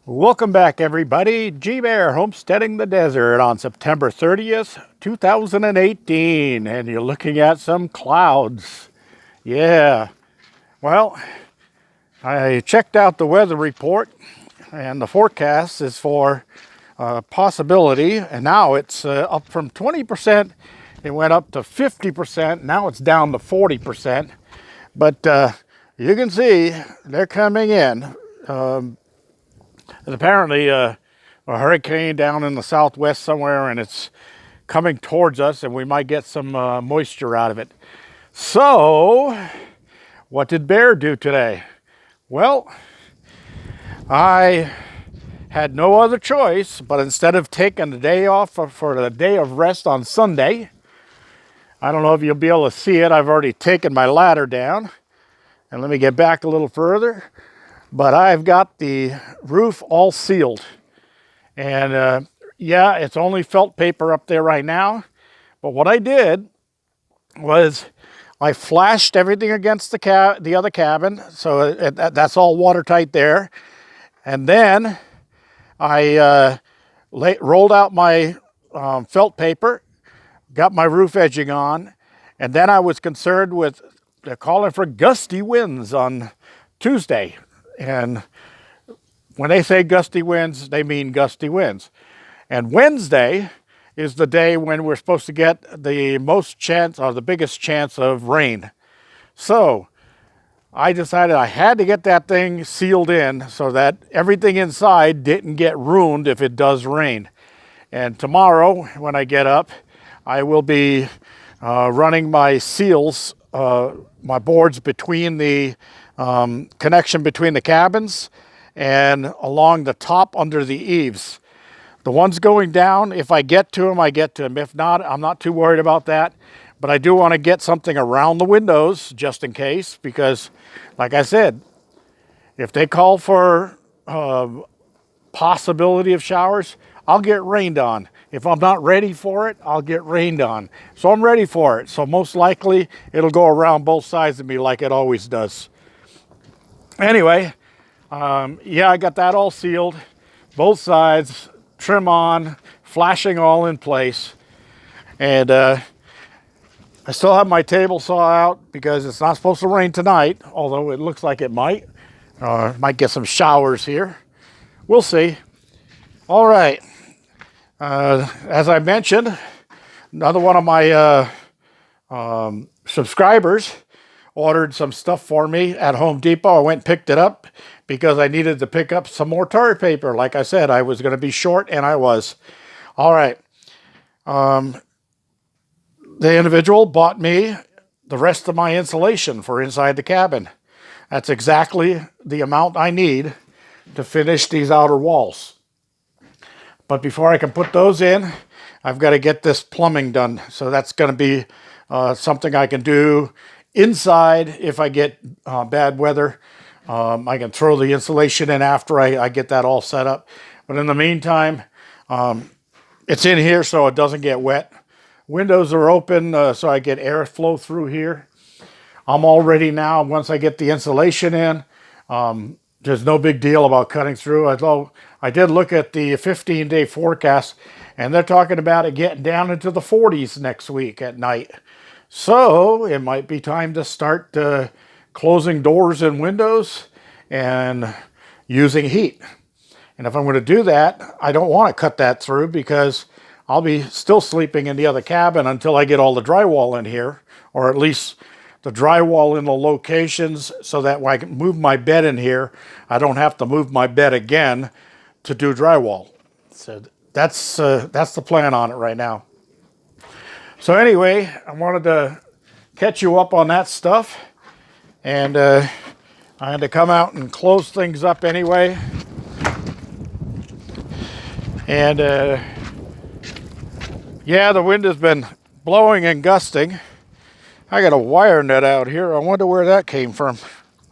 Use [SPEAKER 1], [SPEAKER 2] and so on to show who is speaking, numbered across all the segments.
[SPEAKER 1] Welcome back, everybody. G-Bear Homesteading the Desert on September 30th, 2018. And you're looking at some clouds. Yeah. Well, I checked out the weather report, and the forecast is for possibility. And now it's up from 20%. It went up to 50%. Now it's down to 40%. But you can see they're coming in. There's apparently a hurricane down in the southwest somewhere, and it's coming towards us, and we might get some moisture out of it. So, what did Bear do today? Well, I had no other choice, but instead of taking the day off for the day of rest on Sunday, I don't know if you'll be able to see it. I've already taken my ladder down. And let me get back a little further. But I've got the roof all sealed. And yeah, it's only felt paper up there right now. But what I did was I flashed everything against the other cabin. So that's all watertight there. And then I rolled out my felt paper, got my roof edging on. And then I was concerned with calling for gusty winds on Tuesday. And when they say gusty winds, they mean gusty winds. And Wednesday is the day when we're supposed to get the most chance, or the biggest chance of rain. So I decided I had to get that thing sealed in so that everything inside didn't get ruined if it does rain. And tomorrow, when I get up, I will be running my seals, my boards between the connection between the cabins and along the top under the eaves. The ones going down, if I get to them, I get to them. If not, I'm not too worried about that. But I do want to get something around the windows just in case, because like I said, if they call for possibility of showers, I'll get rained on. If I'm not ready for it, I'll get rained on. So I'm ready for it. So most likely it'll go around both sides of me like it always does. Anyway, yeah, I got that all sealed. Both sides, trim on, flashing all in place. And I still have my table saw out because it's not supposed to rain tonight, although it looks like it might. Might get some showers here. We'll see. All right. As I mentioned, another one of my subscribers ordered some stuff for me at Home Depot. I went and picked it up because I needed to pick up some more toilet paper. Like I said, I was going to be short, and I was. All right. The individual bought me the rest of my insulation for inside the cabin. That's exactly the amount I need to finish these outer walls. But before I can put those in, I've got to get this plumbing done. So that's going to be something I can do inside if I get bad weather. I can throw the insulation in after I get that all set up. But in the meantime, it's in here so it doesn't get wet. Windows are open so I get airflow through here. I'm all ready now. Once I get the insulation in, there's no big deal about cutting through. Although I did look at the 15-day forecast, and they're talking about it getting down into the 40s next week at night. So it might be time to start closing doors and windows and using heat. And if I'm going to do that, I don't want to cut that through because I'll be still sleeping in the other cabin until I get all the drywall in here, or at least the drywall in the locations so that when I can move my bed in here, I don't have to move my bed again to do drywall. So that's the plan on it right now. So anyway, I wanted to catch you up on that stuff, and I had to come out and close things up anyway. And yeah, the wind has been blowing and gusting. I got a wire net out here. I wonder where that came from.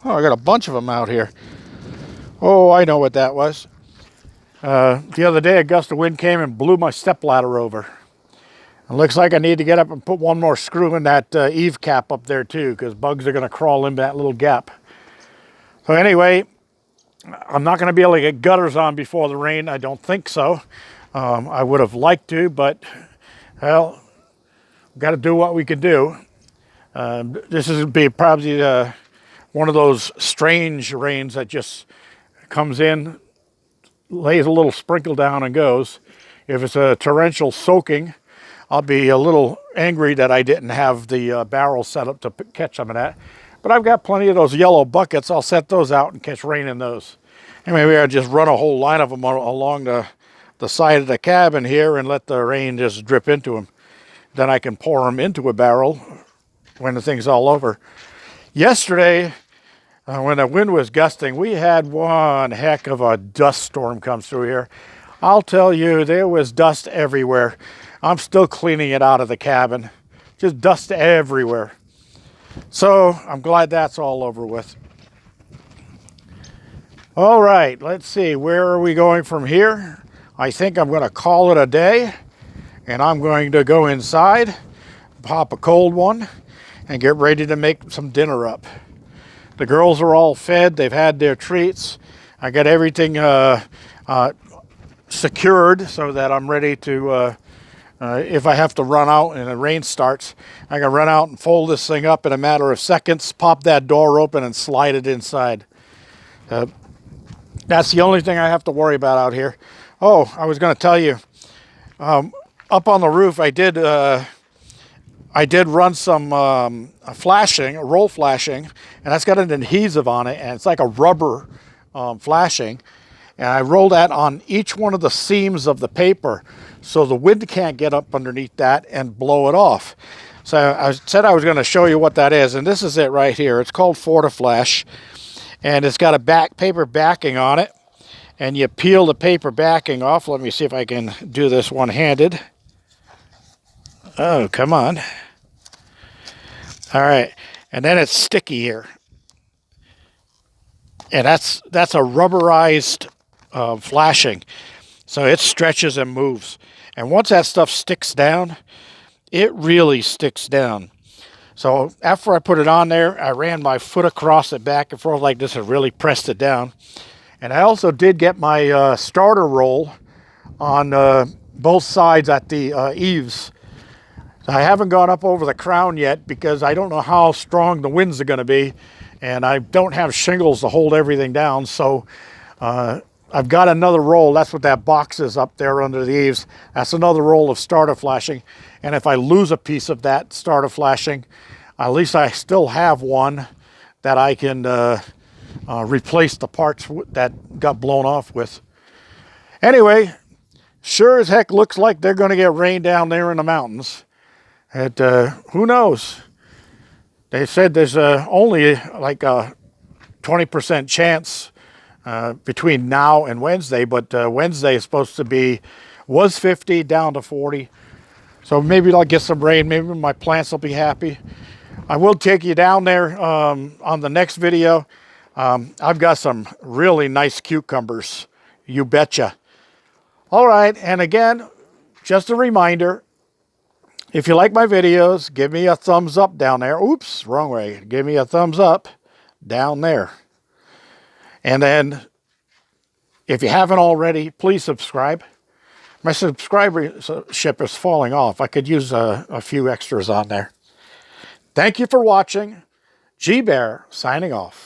[SPEAKER 1] Oh, I got a bunch of them out here. Oh, I know what that was. The other day, a gust of wind came and blew my stepladder over. It looks like I need to get up and put one more screw in that eave cap up there too, because bugs are going to crawl in that little gap. So anyway, I'm not going to be able to get gutters on before the rain. I don't think so. I would have liked to, but, well, got to do what we can do. This is be probably one of those strange rains that just comes in, lays a little sprinkle down and goes. If it's a torrential soaking, I'll be a little angry that I didn't have the barrel set up to catch some of that. But I've got plenty of those yellow buckets. I'll set those out and catch rain in those. And maybe I'll just run a whole line of them along the side of the cabin here and let the rain just drip into them. Then I can pour them into a barrel when the thing's all over. Yesterday, when the wind was gusting, we had one heck of a dust storm come through here. I'll tell you, there was dust everywhere. I'm still cleaning it out of the cabin. Just dust everywhere. So I'm glad that's all over with. All right, let's see. Where are we going from here? I think I'm going to call it a day. And I'm going to go inside, pop a cold one, and get ready to make some dinner up. The girls are all fed. They've had their treats. I got everything secured so that I'm ready to, if I have to run out and the rain starts, I can run out and fold this thing up in a matter of seconds, pop that door open and slide it inside. That's the only thing I have to worry about out here. Oh, I was going to tell you, up on the roof, I did run some flashing, roll flashing, and that's got an adhesive on it, and it's like a rubber flashing. And I rolled that on each one of the seams of the paper so the wind can't get up underneath that and blow it off. So I said I was going to show you what that is, and this is it right here. It's called Fortiflash, and it's got a paper backing on it, and you peel the paper backing off. Let me see if I can do this one-handed. Oh, come on. All right, and then it's sticky here. And that's a rubberized flashing. So it stretches and moves. And once that stuff sticks down, it really sticks down. So after I put it on there, I ran my foot across it back and forth like this and really pressed it down. And I also did get my starter roll on both sides at the eaves. I haven't gone up over the crown yet because I don't know how strong the winds are going to be, and I don't have shingles to hold everything down. So I've got another roll. That's what that box is up there under the eaves. That's another roll of starter flashing. And if I lose a piece of that starter flashing, at least I still have one that I can replace the parts that got blown off with. Anyway, sure as heck looks like they're going to get rain down there in the mountains. Who knows? They said there's only like a 20% chance between now and Wednesday, but Wednesday is supposed to was 50 down to 40. So maybe I'll get some rain. Maybe my plants will be happy. I will take you down there on the next video. I've got some really nice cucumbers. You betcha. All right, and again, just a reminder, if you like my videos, give me a thumbs up down there. Oops, wrong way. Give me a thumbs up down there. And then, if you haven't already, please subscribe. My subscribership is falling off. I could use a few extras on there. Thank you for watching. G Bear signing off.